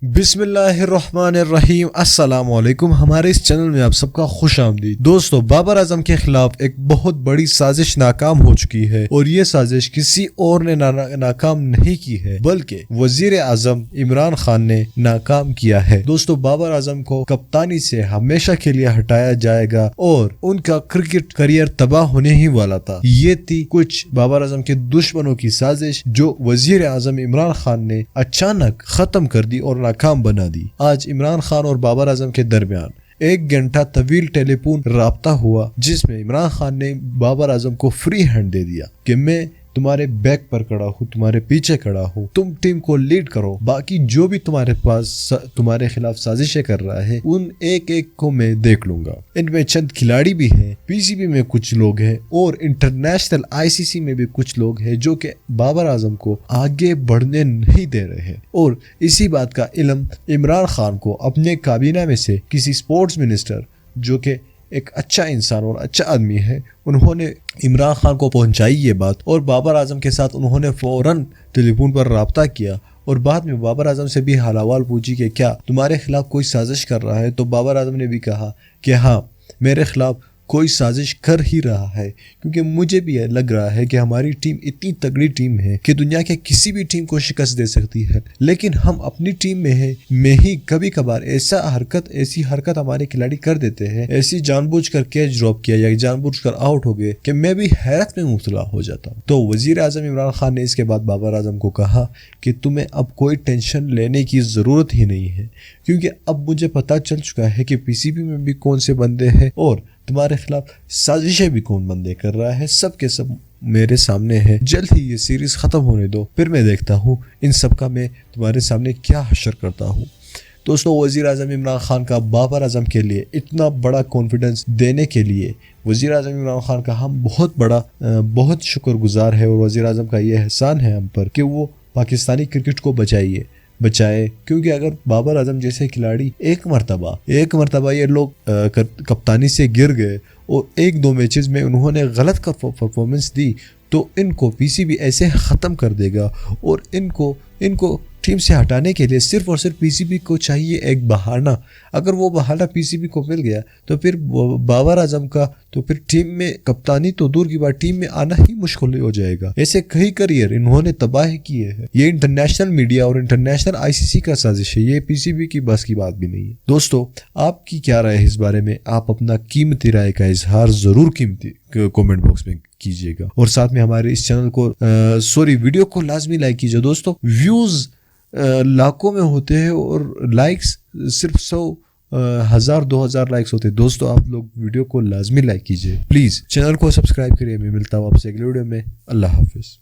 بسم اللہ الرحمن الرحیم، السلام علیکم۔ ہمارے اس چینل میں آپ سب کا خوش آمدید۔ دوستو، بابر اعظم کے خلاف ایک بہت بڑی سازش ناکام ہو چکی ہے، اور یہ سازش کسی اور نے ناکام نہیں کی ہے بلکہ وزیر اعظم عمران خان نے ناکام کیا ہے۔ دوستو، بابر اعظم کو کپتانی سے ہمیشہ کے لیے ہٹایا جائے گا اور ان کا کرکٹ کریئر تباہ ہونے ہی والا تھا۔ یہ تھی کچھ بابر اعظم کے دشمنوں کی سازش جو وزیر اعظم عمران خان نے اچانک ختم کر دی اور ناکام بنا دی۔ آج عمران خان اور بابر اعظم کے درمیان 1 گھنٹہ طویل ٹیلی فون رابطہ ہوا، جس میں عمران خان نے بابر اعظم کو فری ہینڈ دے دیا کہ میں تمہارے بیک پر کھڑا ہوں، تمہارے پیچھے کھڑا ہوں، تم ٹیم کو لیڈ کرو، باقی جو بھی تمہارے پاس تمہارے خلاف سازشیں کر رہا ہے ان ایک ایک کو میں دیکھ لوں گا۔ ان میں چند کھلاڑی بھی ہیں، پی سی بی میں کچھ لوگ ہیں اور انٹرنیشنل ICC میں بھی کچھ لوگ ہیں جو کہ بابر اعظم کو آگے بڑھنے نہیں دے رہے ہیں، اور اسی بات کا علم عمران خان کو اپنے کابینہ میں سے کسی سپورٹس منسٹر جو کہ ایک اچھا انسان اور اچھا آدمی ہے، انہوں نے عمران خان کو پہنچائی یہ بات، اور بابر اعظم کے ساتھ انہوں نے فوراً ٹیلی فون پر رابطہ کیا اور بعد میں بابر اعظم سے بھی حال احوال پوچھی کہ کیا تمہارے خلاف کوئی سازش کر رہا ہے، تو بابر اعظم نے بھی کہا کہ ہاں، میرے خلاف کوئی سازش کر ہی رہا ہے، کیونکہ مجھے بھی لگ رہا ہے کہ ہماری ٹیم اتنی تگڑی ٹیم ہے کہ دنیا کے کسی بھی ٹیم کو شکست دے سکتی ہے، لیکن ہم اپنی ٹیم میں ہی کبھی کبھار ایسی حرکت ہمارے کھلاڑی کر دیتے ہیں، ایسی جان بوجھ کر کیچ ڈراپ کیا یا جان بوجھ کر آؤٹ ہو گئے کہ میں بھی حیرت میں مبتلا ہو جاتا ہوں۔ تو وزیر اعظم عمران خان نے اس کے بعد بابر اعظم کو کہا کہ تمہیں اب کوئی ٹینشن لینے کی ضرورت ہی نہیں ہے، کیونکہ اب مجھے پتا چل چکا ہے کہ PCB میں بھی کون سے بندے ہیں اور تمہارے خلاف سازشیں بھی کون بندے کر رہا ہے، سب کے سب میرے سامنے ہے۔ جلد ہی یہ سیریز ختم ہونے دو، پھر میں دیکھتا ہوں ان سب کا میں تمہارے سامنے کیا حشر کرتا ہوں۔ دوستو، وزیر اعظم عمران خان کا بابر اعظم کے لیے اتنا بڑا کانفیڈنس دینے کے لیے وزیر اعظم عمران خان کا ہم بہت شکر گزار ہے، اور وزیر اعظم کا یہ احسان ہے ہم پر کہ وہ پاکستانی کرکٹ کو بچائے، کیونکہ اگر بابر اعظم جیسے کھلاڑی ایک مرتبہ یہ لوگ کپتانی سے گر گئے اور 1-2 میچز میں انہوں نے غلط پرفارمنس دی تو ان کو PCB ایسے ختم کر دے گا، اور ان کو ٹیم سے ہٹانے کے لیے صرف اور صرف PCB کو چاہیے ایک بہانہ۔ اگر وہ بہانہ PCB کو مل گیا تو پھر بابر اعظم کا تو پھر ٹیم میں کپتانی تو دور کی بات، ٹیم میں آنا ہی مشکل ہو جائے گا۔ ایسے کئی کریئر انہوں نے تباہ کیے ہیں۔ یہ انٹرنیشنل میڈیا اور انٹرنیشنل ICC کا سازش ہے، یہ PCB کی بس کی بات بھی نہیں ہے۔ دوستو، آپ کی کیا رائے ہے اس بارے میں؟ آپ اپنا قیمتی رائے کا اظہار ضرور کومنٹ باکس میں کیجیے گا، اور ساتھ میں ہمارے اس چینل کو ویڈیو کو لازمی لائک کیجیے۔ دوستو، ویوز لاکھوں میں ہوتے ہیں اور لائکس صرف 100 1000 2000 لائکس ہوتے ہیں۔ دوستو، آپ لوگ ویڈیو کو لازمی لائک کیجیے، پلیز چینل کو سبسکرائب کریے۔ میں ملتا ہوں آپ سے اگلے ویڈیو میں۔ اللہ حافظ۔